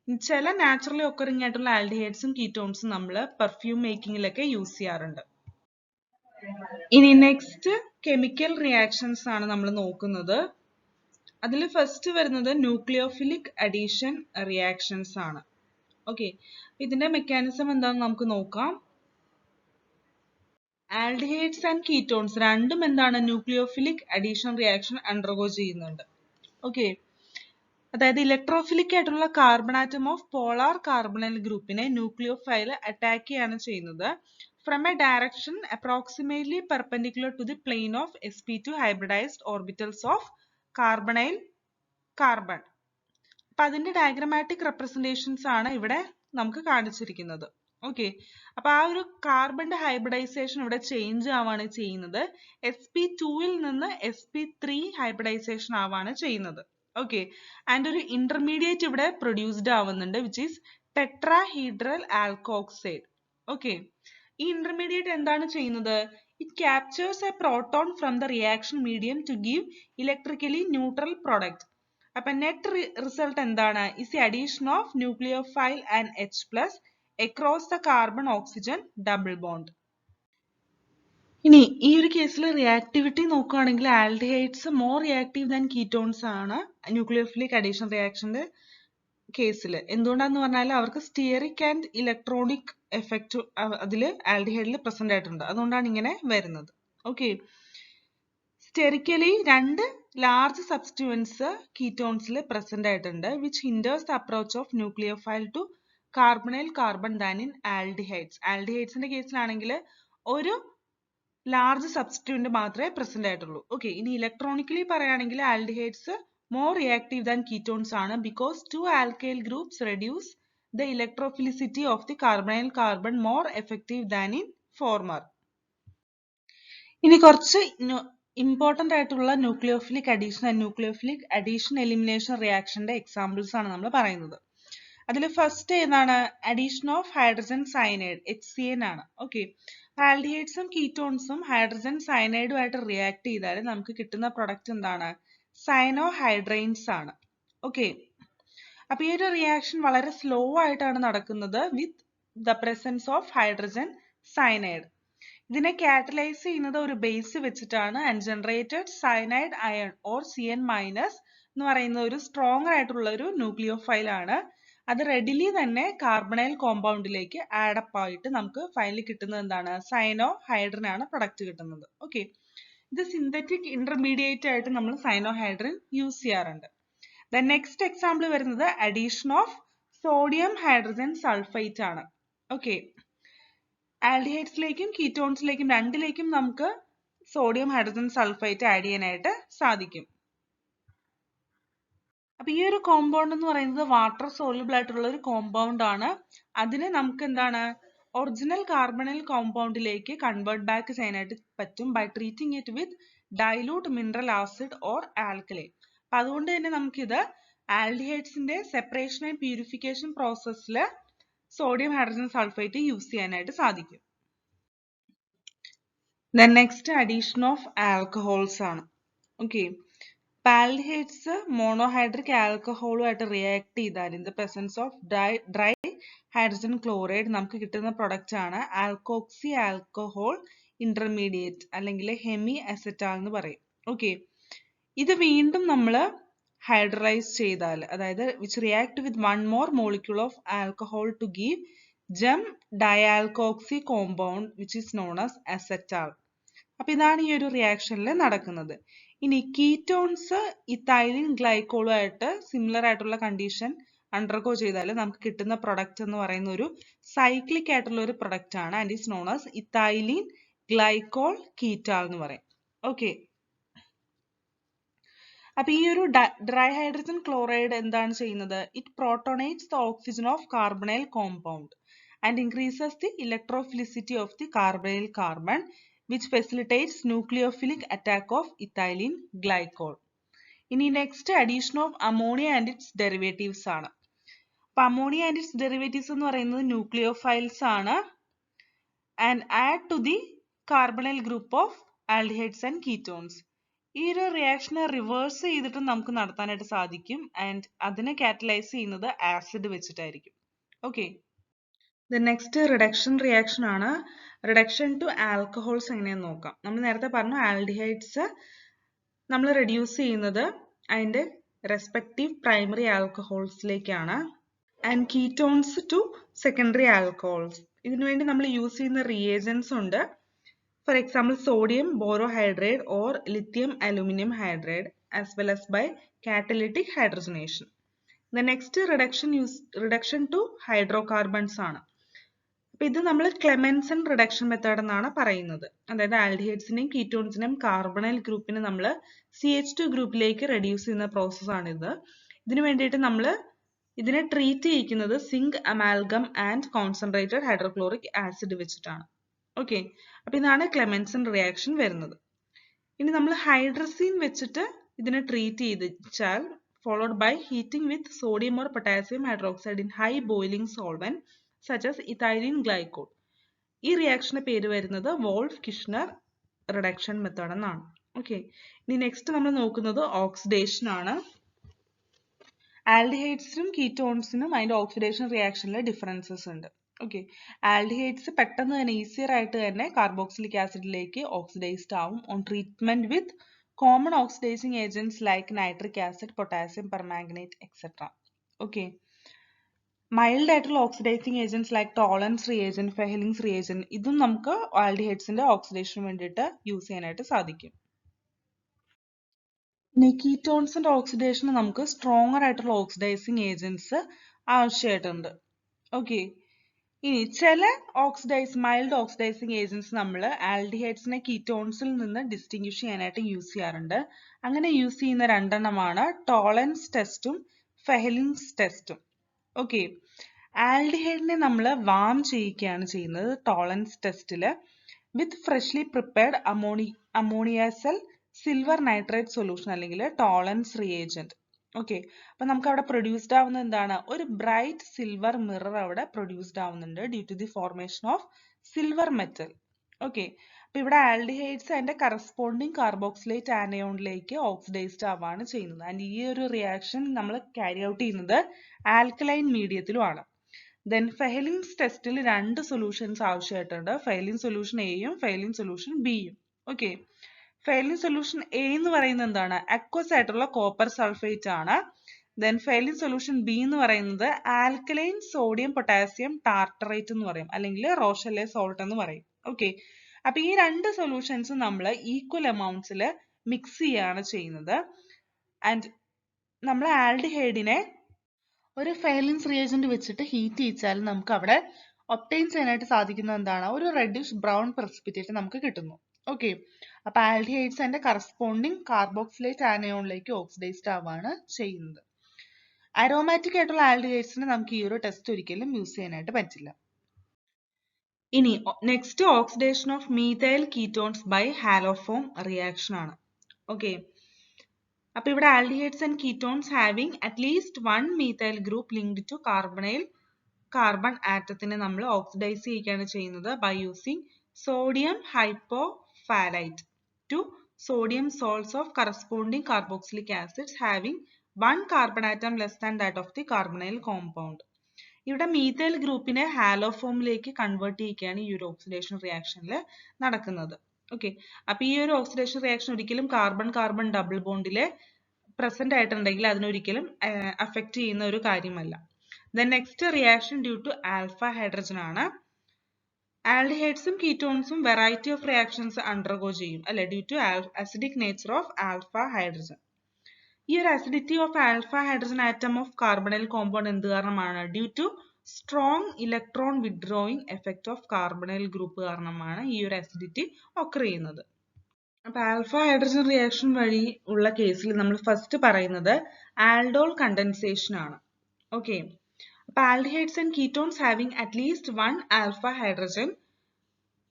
ചില നാച്ചുറലി ഒക്കറിംഗ് ആയിട്ടുള്ള ആൽഡിഹൈഡ്സും കീറ്റോൺസും നമ്മൾ പെർഫ്യൂം മേക്കിങ്ങിലൊക്കെ യൂസ് ചെയ്യാറുണ്ട്. ഇനി നെക്സ്റ്റ് കെമിക്കൽ റിയാക്ഷൻസ് ആണ് നമ്മൾ നോക്കുന്നത്. അതിൽ ഫസ്റ്റ് വരുന്നത് ന്യൂക്ലിയോഫിലിക് അഡീഷൻ റിയാക്ഷൻസ് ആണ്. ഓക്കെ, ഇതിന്റെ മെക്കാനിസം എന്താണെന്ന് നമുക്ക് നോക്കാം. ആൽഡിഹൈഡ്സ് ആൻഡ് കീറ്റോൺസ് രണ്ടും എന്താണ് ന്യൂക്ലിയോഫിലിക് അഡീഷൻ റിയാക്ഷൻ അണ്ടർഗോ ചെയ്യുന്നുണ്ട്. ഓക്കെ, അതായത് ഇലക്ട്രോഫിലിക് ആയിട്ടുള്ള carbon atom of polar carbonyl ഗ്രൂപ്പിനെ ന്യൂക്ലിയോഫൈൽ അറ്റാക്ക് ചെയ്യാണ് ചെയ്യുന്നത് from a direction approximately perpendicular to the plane of sp2 hybridised orbitals of carbonyl carbon. അപ്പൊ അതിന്റെ ഡയഗ്രമാറ്റിക് റെപ്രസെന്റേഷൻസ് ആണ് ഇവിടെ നമുക്ക് കാണിച്ചിരിക്കുന്നത്. ഓക്കെ, അപ്പൊ ആ ഒരു കാർബണിന്റെ ഹൈബ്രിഡൈസേഷൻ ഇവിടെ ചേഞ്ച് ആവാണ് ചെയ്യുന്നത്. sp2ൽ നിന്ന് sp3 ഹൈബ്രിഡൈസേഷൻ ആവാണ് ചെയ്യുന്നത്. ഓക്കെ, ആൻഡ് ഒരു ഇന്റർമീഡിയറ്റ് ഇവിടെ പ്രൊഡ്യൂസ്ഡ് ആവുന്നുണ്ട് which is tetrahedral alkoxide. Okay, ഈ ഇന്റർമീഡിയറ്റ് എന്താണ് ചെയ്യുന്നത്? It captures a proton from the reaction medium to give electrically neutral product. അപ്പൊ നെറ്റ് റിസൾട്ട് എന്താണ്? Is the addition of nucleophile and H+ across the carbon oxygen double bond. ഇനി ഈ ഒരു കേസിൽ reactivity നോക്കുകയാണെങ്കിൽ aldehydes more reactive than ketones ആണ് nucleophilic addition റിയാക്ഷന്റെ കേസിൽ. എന്തുകൊണ്ടാന്ന് പറഞ്ഞാൽ അവർക്ക് സ്റ്റിയറിക് ആൻഡ് ഇലക്ട്രോണിക് എഫക്റ്റ് അതിൽ ആൽഡിഹൈഡിൽ പ്രസന്റ് ആയിട്ടുണ്ട്. അതുകൊണ്ടാണ് ഇങ്ങനെ വരുന്നത്. ഓക്കെ, സ്റ്റെറിക്കലി രണ്ട് ലാർജ് സബ്സ്റ്റിറ്റ്യൂവൻസ് കീറ്റോൺസിൽ പ്രസന്റ് ആയിട്ടുണ്ട് which hinders the approach of nucleophile to carbonyl carbon than in aldehydes. ആൽഡിഹൈഡ്സിന്റെ കേസിലാണെങ്കിൽ ഒരു ലാർജ് സബ്സ്റ്റിറ്റ്യൂന്റ് മാത്രമേ പ്രസന്റ് ആയിട്ടുള്ളൂ. ഓക്കെ, ഇനി ഇലക്ട്രോണിക്കലി പറയുകയാണെങ്കിൽ aldehydes more reactive than ketones ആണ് because two alkyl groups reduce the electrophilicity of the carbonyl carbon more effective than in former. ഇനി കുറച്ച് ഇമ്പോർട്ടന്റ് ആയിട്ടുള്ള nucleophilic addition and nucleophilic addition elimination റിയാക്ഷന്റെ examples ആണ് നമ്മൾ പറയുന്നത്. അതിൽ ഫസ്റ്റ് ഏതാണ്? Addition of hydrogen cyanide HCN ആണ്. ഓക്കെ, ആൽഡിഹൈഡ്സും കീറ്റോൺസും ഹൈഡ്രജൻ സയനൈഡുമായിട്ട് റിയാക്ട് ചെയ്താൽ നമുക്ക് കിട്ടുന്ന പ്രൊഡക്റ്റ് എന്താണ്? സയനോഹൈഡ്രൈൻസ് ആണ്. ഓക്കെ, അപ്പൊ ഈ ഒരു റിയാക്ഷൻ വളരെ സ്ലോ ആയിട്ടാണ് നടക്കുന്നത് with the presence of hydrogen cyanide. ഇതിനെ കാറ്റലൈസ് ചെയ്യുന്നത് ഒരു ബേസ് വെച്ചിട്ടാണ് and generated cyanide ion or CN- എന്ന് പറയുന്ന ഒരു സ്ട്രോങ് ആയിട്ടുള്ള ഒരു ന്യൂക്ലിയോഫൈൽ ആണ്. അത് റെഡിലി തന്നെ കാർബണൈൽ കോമ്പൗണ്ടിലേക്ക് ആഡപ്പ് ആയിട്ട് നമുക്ക് ഫൈനലി കിട്ടുന്നത് എന്താണ്? സയനോഹൈഡ്രൻ ആണ് പ്രൊഡക്റ്റ് കിട്ടുന്നത്. ഓക്കെ, ഇത് സിന്തറ്റിക് ഇന്റർമീഡിയറ്റ് ആയിട്ട് നമ്മൾ സയനോഹൈഡ്രൻ യൂസ് ചെയ്യാറുണ്ട്. ദെൻ നെക്സ്റ്റ് എക്സാമ്പിൾ വരുന്നത് addition of sodium hydrogen sulphite ആണ്. ഓക്കെ, ആൽഡിഹൈഡ്സിലേക്കും കീറ്റോൺസിലേക്കും രണ്ടിലേക്കും നമുക്ക് സോഡിയം ഹൈഡ്രജൻ സൾഫൈറ്റ് ആഡ് ചെയ്യാനായിട്ട് സാധിക്കും. അപ്പൊ ഈ ഒരു കോമ്പൗണ്ട് എന്ന് പറയുന്നത് വാട്ടർ സോല്യൂബിൾ ആയിട്ടുള്ള ഒരു കോമ്പൗണ്ട് ആണ്. അതിനെ നമുക്ക് എന്താണ്? ഒറിജിനൽ കാർബണൈൽ കോമ്പൗണ്ടിലേക്ക് കൺവേർട്ട് ബാക്ക് ചെയ്യാനായിട്ട് പറ്റും by treating it with dilute mineral acid or alkaline. അപ്പൊ അതുകൊണ്ട് തന്നെ നമുക്കിത് ആൽഡിഹൈഡ്സിന്റെ സെപ്പറേഷൻ ആൻഡ് പ്യൂരിഫിക്കേഷൻ പ്രോസസ്സിൽ സോഡിയം ഹൈഡ്രജൻ സൾഫൈറ്റ് യൂസ് ചെയ്യാനായിട്ട് സാധിക്കും. Then next addition of alcohols ആണ്. Okay, ആൽഡിഹൈഡ്സ് മോണോഹൈഡ്രിക് ആൽക്കഹോളുമായിട്ട് റിയാക്ട് ചെയ്താൽ in the presence of dry hydrogen chloride നമുക്ക് കിട്ടുന്ന പ്രൊഡക്റ്റ് ആണ് ആൽക്കോക്സി ആൽക്കഹോൾ ഇന്റർമീഡിയറ്റ് അല്ലെങ്കിൽ ഹെമി അസെറ്റാൾ എന്ന് പറയും. ഓക്കെ, ഇത് വീണ്ടും നമ്മൾ ഹൈഡ്രലൈസ് ചെയ്താൽ അതായത് which react with one more molecule of alcohol to give gem dialkoxy compound which is known as acetal. അപ്പൊ ഇതാണ് ഈ ഒരു റിയാക്ഷനിൽ നടക്കുന്നത്. ഇനി കീറ്റോൺസ് ഇഥൈലിൻ ഗ്ലൈക്കോളുമായിട്ട് സിമിലർ ആയിട്ടുള്ള കണ്ടീഷൻ അണ്ടർഗോ ചെയ്താൽ നമുക്ക് കിട്ടുന്ന പ്രൊഡക്റ്റ് എന്ന് പറയുന്ന ഒരു സൈക്ലിക് ആയിട്ടുള്ള ഒരു പ്രൊഡക്റ്റ് ആണ് and is known as ethylene glycol ketal എന്ന് പറയും. ഓക്കെ, അപ്പൊ ഈ ഒരു ഡ്രൈ ഹൈഡ്രജൻ ക്ലോറൈഡ് എന്താണ് ചെയ്യുന്നത്? It protonates the oxygen of carbonyl compound and increases the electrophilicity of the carbonyl carbon which facilitates nucleophilic attack of ethylene glycol. ഇനി next addition of ammonia and its derivatives ആണ്. അപ്പൊ ammonia and its derivatives എന്ന് പറയുന്നത് nucleophiles ആണ് and add to the carbonyl group of aldehydes and ketones. ഈ ഒരു റിയാക്ഷനെ reverse ചെയ്തിട്ട് നമുക്ക് നടത്താനായിട്ട് സാധിക്കും. ആൻഡ് അതിനെ കാറ്റലൈസ് ചെയ്യുന്നത് ആസിഡ് വെച്ചിട്ടായിരിക്കും. Okay, the next reduction reaction ആണ്. റിഡക്ഷൻ ടു ആൽക്കഹോൾസ് എങ്ങനെയാന്ന് നോക്കാം. നമ്മൾ നേരത്തെ പറഞ്ഞു ആൽഡിഹൈഡ്സ് നമ്മൾ റെഡ്യൂസ് ചെയ്യുന്നത് അതിന്റെ റെസ്പെക്റ്റീവ് പ്രൈമറി ആൽക്കഹോൾസിലേക്കാണ്. And ketones to secondary alcohols. ഇതിനുവേണ്ടി നമ്മൾ യൂസ് ചെയ്യുന്ന റിയേജൻസ് ഉണ്ട്. For example, sodium borohydride or lithium aluminum hydride as well as by catalytic hydrogenation. The next reduction to hydrocarbons ആണ്. അപ്പോൾ ഇത് നമ്മൾ ക്ലെമൻസൺ റിഡക്ഷൻ മെത്തേഡ് എന്നാണ് പറയുന്നത്. അതായത് ആൽഡിഹൈഡ്സിനെയും കീറ്റോൺസിനെയും കാർബണൈൽ ഗ്രൂപ്പിനെ നമ്മൾ CH2 ഗ്രൂപ്പിലേക്ക് റെഡ്യൂസ് ചെയ്യുന്ന പ്രോസസ്സാണിത്. ഇതിനു വേണ്ടിയിട്ട് നമ്മൾ ഇതിനെ ട്രീറ്റ് ചെയ്യിക്കുന്നത് zinc amalgam and concentrated hydrochloric acid വെച്ചിട്ടാണ്. ഓക്കെ, അപ്പൊ ഇതാണ് ക്ലെമൻസൺ റിയാക്ഷൻ വരുന്നത്. ഇനി നമ്മൾ ഹൈഡ്രസീൻ വെച്ചിട്ട് ഇതിനെ ട്രീറ്റ് ചെയ്താൽ followed by heating with sodium or potassium hydroxide in high boiling solvent such as ethylene glycol. ഈ റിയാക്ഷന്റെ പേര് വരുന്നത് വോൾഫ് കിഷ്ണർ റിഡക്ഷൻ മെത്തേഡ് എന്നാണ്. ഓക്കെ, ഇനി നെക്സ്റ്റ് നമ്മൾ നോക്കുന്നത് ഓക്സിഡേഷൻ ആണ്. ആൽഡിഹൈഡ്സിനും കീറ്റോൺസിനും അതിന്റെ ഓക്സിഡേഷൻ റിയാക്ഷനിലെ ഡിഫറൻസസ് ഉണ്ട്. ഓക്കെ, ആൽഡിഹൈഡ്സ് പെട്ടെന്ന് തന്നെ ഈസിയർ ആയിട്ട് തന്നെ കാർബോക്സിലിക് ആസിഡിലേക്ക് ഓക്സിഡൈസ്ഡ് ആവും on treatment with common oxidising agents like nitric acid, potassium permanganate etcetera. Okay, mild ആയിട്ടുള്ള oxidising agents like Tollens reagent, Fehling's reagent, ഇതും നമുക്ക് ആൽഡിഹൈഡ്സിന്റെ ഓക്സിഡേഷന് വേണ്ടിയിട്ട് യൂസ് ചെയ്യാനായിട്ട് സാധിക്കും. ഇനി കീറ്റോൺസിന്റെ ഓക്സിഡേഷന് നമുക്ക് സ്ട്രോങ്ങർ ആയിട്ടുള്ള ഓക്സിഡൈസിങ് ഏജന്റ്സ് ആവശ്യമായിട്ടുണ്ട്. ഓക്കെ, ഇനി ചില മൈൽഡ് ഓക്സിഡൈസിങ് ഏജന്റ്സ് നമ്മൾ ആൽഡിഹൈഡ്സിനെ കീറ്റോൺസിൽ നിന്ന് ഡിസ്റ്റിങ്വിഷ് ചെയ്യാനായിട്ട് യൂസ് ചെയ്യാറുണ്ട്. അങ്ങനെ യൂസ് ചെയ്യുന്ന രണ്ടെണ്ണമാണ് ടോളൻസ് ടെസ്റ്റും ഫെഹലിങ്സ് ടെസ്റ്റും. ഓക്കെ, ആൽഡിഹൈഡിനെ നമ്മൾ വാം ചെയ്യിക്കുകയാണ് ചെയ്യുന്നത് ടോളൻസ് ടെസ്റ്റിൽ with freshly prepared ammoniacal silver nitrate solution അല്ലെങ്കിൽ ടോളൻസ് റിയേജന്റ്. ഓക്കെ, അപ്പൊ നമുക്ക് അവിടെ പ്രൊഡ്യൂസ്ഡ് ആവുന്നത് എന്താണ്? ഒരു ബ്രൈറ്റ് സിൽവർ മിറർ അവിടെ പ്രൊഡ്യൂസ്ഡ് ആവുന്നുണ്ട് due to the formation of silver metal. Okay, അപ്പൊ ഇവിടെ ആൽഡിഹൈഡ്സ് അതിന്റെ കറസ്പോണ്ടിങ് കാർബോക്സിലേറ്റ് ആനയോണിലേക്ക് ഓക്സിഡൈസ്ഡ് ആവാണ് ചെയ്യുന്നത്. ആൻഡ് ഈ ഒരു റിയാക്ഷൻ നമ്മൾ ക്യാരി ഔട്ട് ചെയ്യുന്നത് ആൽക്കലൈൻ മീഡിയത്തിലുമാണ്. ദെൻ ഫെഹലിങ്സ് ടെസ്റ്റിൽ രണ്ട് സൊല്യൂഷൻസ് ആവശ്യമായിട്ടുണ്ട്. ഫെഹലിൻ സൊല്യൂഷൻ എയും ഫെഹലിൻ സൊല്യൂഷൻ ബിയും. ഓക്കെ, ഫെഹലിൻ സൊല്യൂഷൻ എ എന്ന് പറയുന്നത് എന്താണ്? അക്വസ് ആയിട്ടുള്ള കോപ്പർ സൾഫേറ്റ് ആണ്. ദെൻ ഫെഹലിൻ സൊല്യൂഷൻ ബി എന്ന് പറയുന്നത് ആൽക്കലൈൻ സോഡിയം പൊട്ടാസ്യം ടാർട്ടറേറ്റ് എന്ന് പറയും, അല്ലെങ്കിൽ റോഷല്ലേ സോൾട്ട് എന്ന് പറയും. ഓക്കെ, അപ്പൊ ഈ രണ്ട് സൊല്യൂഷൻസും നമ്മൾ ഈക്വൽ എമൗണ്ട്സിൽ മിക്സ് ചെയ്യാണ് ചെയ്യുന്നത്. ആൻഡ് നമ്മൾ ആൽഡിഹൈഡിനെ ഒരു ഫെഹലിൻസ് റിയേജന്റ് വെച്ചിട്ട് ഹീറ്റ് ചെയ്യിച്ചാൽ നമുക്ക് അവിടെ ഒബ്റ്റെയിൻ ചെയ്യാനായിട്ട് സാധിക്കുന്നത് എന്താണ്? ഒരു റെഡിഷ് ബ്രൗൺ പ്രസിപ്പിറ്റേറ്റ് നമുക്ക് കിട്ടുന്നു. ഓക്കെ, അപ്പൊ ആൽഡിഹൈഡ്സ് അതിന്റെ കറസ്പോണ്ടിങ് കാർബോക്സിലേറ്റ് ആനയോണിലേക്ക് ഓക്സിഡൈസ്ഡ് ആവാണ് ചെയ്യുന്നത്. അരോമാറ്റിക് ആയിട്ടുള്ള ആൽഡിഹൈഡ്സിന് നമുക്ക് ഈ ഒരു ടെസ്റ്റ് ഒരിക്കലും യൂസ് ചെയ്യാനായിട്ട് പറ്റില്ല. ഇനി next oxidation of methyl ketones by haloform reaction ആണ്. ഓക്കെ, അപ്പൊ ഇവിടെ aldehydes and ketones having at least one methyl group linked to carbon ആറ്റത്തിനെ നമ്മൾ ഓക്സിഡൈസ് ചെയ്യുകയാണ് ചെയ്യുന്നത് by using sodium hypophthalate to sodium salts of corresponding carboxylic acids having one carbon atom less than that of the carbonyl compound. ഇവിടെ methyl ഗ്രൂപ്പിനെ ഹാലോഫോമിലേക്ക് convert ചെയ്യുകയാണ് ഈ ഒരു oxidation റിയാക്ഷനിൽ നടക്കുന്നത്. ഓക്കെ, അപ്പൊ ഈ ഒരു ഓക്സിഡേഷൻ റിയാക്ഷൻ ഒരിക്കലും കാർബൺ ഡബിൾ ബോണ്ടിലെ പ്രസന്റ് ആയിട്ടുണ്ടെങ്കിൽ അതിനൊരിക്കലും അഫക്റ്റ് ചെയ്യുന്ന ഒരു കാര്യമല്ല. Then next reaction due to alpha hydrogen ആണ്. ആൽഡിഹൈഡ്സും കീറ്റോൺസും വെറൈറ്റി ഓഫ് റിയാക്ഷൻസ് അണ്ടർഗോ ചെയ്യും അല്ലെ, due to acidic nature of alpha hydrogen. ഈ ഒരു acidity of alpha hydrogen atom of carbonyl compound എന്ത് കാരണമാണ്? Due to strong electron withdrawing effect of carbonyl group കാരണമാണ് ഈ ഒരു അസിഡിറ്റി ഒക്കർ ചെയ്യുന്നത്. അപ്പൊ ആൽഫ ഹൈഡ്രജൻ റിയാക്ഷൻ വഴി ഉള്ള കേസിൽ നമ്മൾ ഫസ്റ്റ് പറയുന്നത് ആൽഡോൾ കണ്ടൻസേഷൻ ആണ്. ഓക്കെ, അപ്പൊ aldehydes and ketones having at least one alpha hydrogen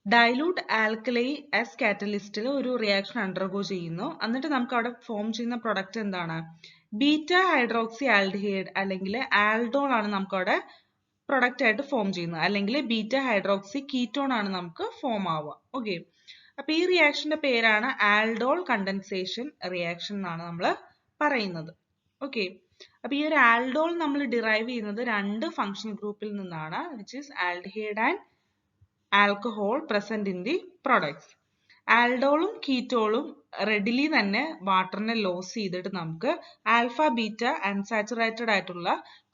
dilute alkali as കാറ്റലിസ്റ്റിൽ ഒരു റിയാക്ഷൻ അണ്ടർഗോ ചെയ്യുന്നു. എന്നിട്ട് നമുക്ക് അവിടെ ഫോം ചെയ്യുന്ന പ്രൊഡക്റ്റ് എന്താണ്? ബീറ്റ ഹൈഡ്രോക്സി ആൽഡിഹൈഡ് അല്ലെങ്കിൽ ആൽഡോൾ ആണ് നമുക്ക് അവിടെ പ്രൊഡക്റ്റ് ആയിട്ട് ഫോം ചെയ്യുന്നത്, അല്ലെങ്കിൽ ബീറ്റ ഹൈഡ്രോക്സി കീറ്റോൺ ആണ് നമുക്ക് ഫോം ആവുക. ഓക്കെ, അപ്പൊ ഈ റിയാക്ഷന്റെ പേരാണ് ആൽഡോൾ കണ്ടൻസേഷൻ റിയാക്ഷൻ എന്നാണ് നമ്മൾ പറയുന്നത്. ഓക്കെ, അപ്പൊ ഈ ഒരു ആൽഡോൾ നമ്മൾ ഡിറൈവ് ചെയ്യുന്നത് രണ്ട് ഫങ്ഷണൽ ഗ്രൂപ്പിൽ നിന്നാണ്, which is aldehyde and alcohol present in the products. ആൽഡോളും കീറ്റോളും റെഡിലി തന്നെ വാട്ടറിനെ ലോസ് ചെയ്തിട്ട് നമുക്ക് ആൽഫ ബീറ്റ അൺസാച്ചുറേറ്റഡ് ആയിട്ടുള്ള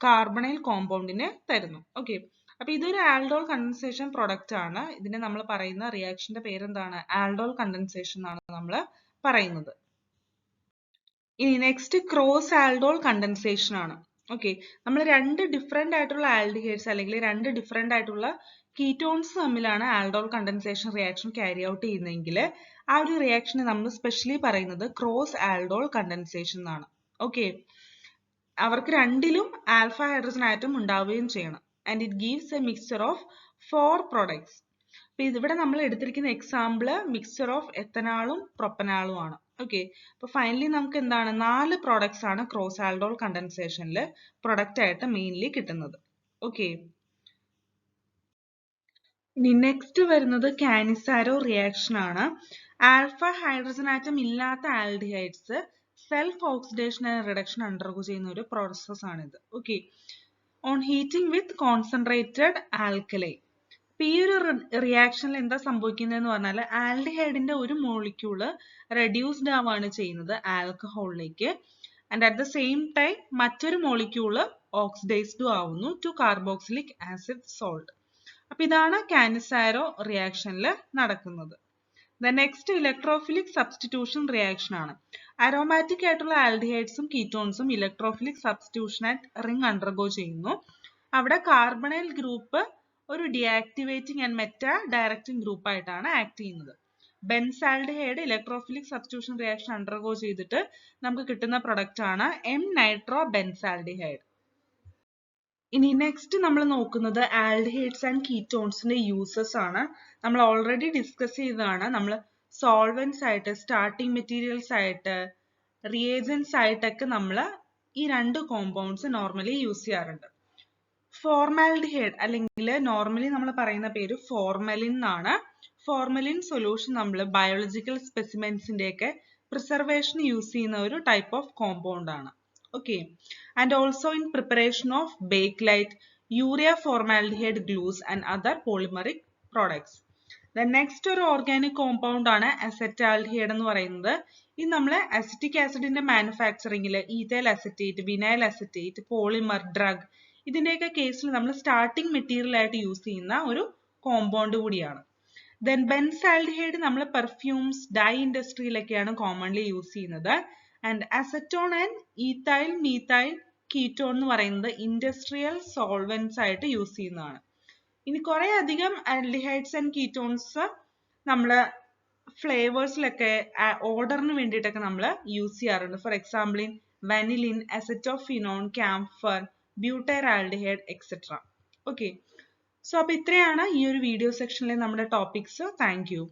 കാർബണൈൽ കോമ്പൗണ്ടിനെ തരുന്നു. ഓക്കെ, അപ്പൊ ഇതൊരു ആൽഡോൾ കണ്ടൻസേഷൻ പ്രൊഡക്റ്റ് ആണ്. ഇതിനെ നമ്മൾ പറയുന്ന റിയാക്ഷന്റെ പേരെന്താണ്? ആൽഡോൾ കണ്ടൻസേഷൻ എന്നാണ് നമ്മൾ പറയുന്നത്. ഇനി നെക്സ്റ്റ് ക്രോസ് ആൽഡോൾ കണ്ടൻസേഷൻ ആണ്. ഓക്കെ, നമ്മൾ രണ്ട് ഡിഫറെന്റ് ആയിട്ടുള്ള ആൽഡിഹൈഡ്സ് അല്ലെങ്കിൽ രണ്ട് ഡിഫറെന്റ് ആയിട്ടുള്ള കീറ്റോൺസ് തമ്മിലാണ് aldol condensation reaction carry out ചെയ്യുന്നതെങ്കിൽ ആ ഒരു റിയാക്ഷനെ നമ്മൾ സ്പെഷ്യലി പറയുന്നത് ക്രോസ് ആൽഡോൾ കണ്ടൻസേഷൻ എന്നാണ്. ഓക്കെ, അവർക്ക് രണ്ടിലും ആൽഫ ഹൈഡ്രജൻ ആറ്റം ഉണ്ടാവുകയും ചെയ്യണം. And it gives A mixture of 4 products. അപ്പൊ ഇവിടെ നമ്മൾ എടുത്തിരിക്കുന്ന എക്സാമ്പിള് മിക്സ്ചർ ഓഫ് എത്തനാളും പ്രൊപ്പനാളും ആണ്. ഓക്കെ, അപ്പൊ ഫൈനലി നമുക്ക് എന്താണ് 4 പ്രോഡക്ട്സ് ആണ് ക്രോസ് ആൽഡോൾ കണ്ടൻസേഷനിൽ പ്രൊഡക്റ്റ് ആയിട്ട് മെയിൻലി കിട്ടുന്നത്. ഓക്കെ, ഇനി നെക്സ്റ്റ് വരുന്നത് കാനിസാരോ റിയാക്ഷൻ ആണ്. ആൽഫ ഹൈഡ്രജൻ ആറ്റം ഇല്ലാത്ത aldehydes self oxidation and reduction undergo ചെയ്യുന്ന ഒരു പ്രോസസ് ആണിത്. Okay, on heating with concentrated alkaline. അപ്പൊ ഈ ഒരു റിയാക്ഷനിൽ എന്താ സംഭവിക്കുന്നതെന്ന് പറഞ്ഞാൽ ആൽഡിഹൈഡിന്റെ ഒരു മോളിക്യൂള് റെഡ്യൂസ്ഡ് ആവാണ് ചെയ്യുന്നത് ആൽക്കഹോളിലേക്ക്, and at the same time മറ്റൊരു മോളിക്യൂള് ഓക്സിഡൈസ്ഡ് ആവുന്നു ടു കാർബോക്സിലിക് ആസിഡ് സോൾട്ട്. അപ്പൊ ഇതാണ് കാനിസാരോ റിയാക്ഷനിൽ നടക്കുന്നത്. The next electrophilic substitution reaction ആണ്. അരോമാറ്റിക് ആയിട്ടുള്ള ആൽഡിഹൈഡ്സും കീറ്റോൺസും ഇലക്ട്രോഫിലിക് സബ്സ്റ്റിറ്റ്യൂഷൻ ആയിട്ട് റിംഗ് അണ്ടർഗോ ചെയ്യുന്നു. അവിടെ കാർബണൈൽ ഗ്രൂപ്പ് ഒരു deactivating and meta directing group ആയിട്ടാണ് ആക്ട് ചെയ്യുന്നത്. Benzaldehyde electrophilic substitution reaction undergo ചെയ്തിട്ട് നമുക്ക് കിട്ടുന്ന പ്രൊഡക്റ്റ് ആണ് എം നൈട്രോ ബെൻസാൽഡിഹൈഡ്. ഇനി നെക്സ്റ്റ് നമ്മൾ നോക്കുന്നത് ആൽഡിഹൈഡ്സ് ആൻഡ് കീറ്റോൺസിന്റെ യൂസസ് ആണ്. നമ്മൾ ഓൾറെഡി ഡിസ്കസ് ചെയ്തതാണ്. നമ്മൾ സോൾവെന്റ്സ് ആയിട്ട്, സ്റ്റാർട്ടിംഗ് മെറ്റീരിയൽസ് ആയിട്ട്, റിയേജൻസ് ആയിട്ടൊക്കെ നമ്മൾ ഈ രണ്ട് കോമ്പൗണ്ട്സ് നോർമലി യൂസ് ചെയ്യാറുണ്ട്. ഫോർമാൽഡിഹൈഡ് അല്ലെങ്കിൽ നോർമലി നമ്മൾ പറയുന്ന പേര് ഫോർമലിൻ എന്നാണ്. ഫോർമലിൻ സൊല്യൂഷൻ നമ്മൾ ബയോളജിക്കൽ സ്പെസിമെൻസിന്റെ ഒക്കെ പ്രിസർവേഷന് യൂസ് ചെയ്യുന്ന ഒരു ടൈപ്പ് ഓഫ് കോമ്പൗണ്ട് ആണ്. Okay, and also in preparation of bakelite, urea formaldehyde glues and other polymeric products. Next ഒരു ഓർഗാനിക് കോമ്പൗണ്ട് ആണ് അസെറ്റാൽഡിഹൈഡ് എന്ന് പറയുന്നത്. ഇത് നമ്മൾ അസിറ്റിക് ആസിഡിന്റെ മാനുഫാക്ചറിംഗിൽ ethyl acetate, vinyl acetate, polymer, drug ഇതിന്റെയൊക്കെ കേസിൽ നമ്മൾ സ്റ്റാർട്ടിംഗ് മെറ്റീരിയൽ ആയിട്ട് യൂസ് ചെയ്യുന്ന ഒരു കോമ്പൗണ്ട് കൂടിയാണ്. ദെൻ ബെൻസാൽഡിഹൈഡ് നമ്മൾ പെർഫ്യൂംസ്, ഡൈ ഇൻഡസ്ട്രിയിലൊക്കെയാണ് കോമൺലി യൂസ് ചെയ്യുന്നത്. And acetone and ethyl methyl ketone എന്ന് പറയുന്നത് ഇൻഡസ്ട്രിയൽ സോൾവെന്റ്സ് ആയിട്ട് യൂസ് ചെയ്യുന്നതാണ്. ഇനി കുറെ അധികം ആൽഡിഹൈഡ്സ് ആൻഡ് കീറ്റോൺസ് നമ്മൾ ഫ്ലേവേഴ്സിലൊക്കെ ഓർഡറിന് വേണ്ടിയിട്ടൊക്കെ നമ്മൾ യൂസ് ചെയ്യാറുണ്ട്. For example in vanillin, acetophenone, camphor, butyraldehyde etcetera. Okay, so അപ്പൊ ഇത്രയാണ് ഈ ഒരു വീഡിയോ സെക്ഷനിലെ നമ്മുടെ ടോപ്പിക്സ്. Thank you.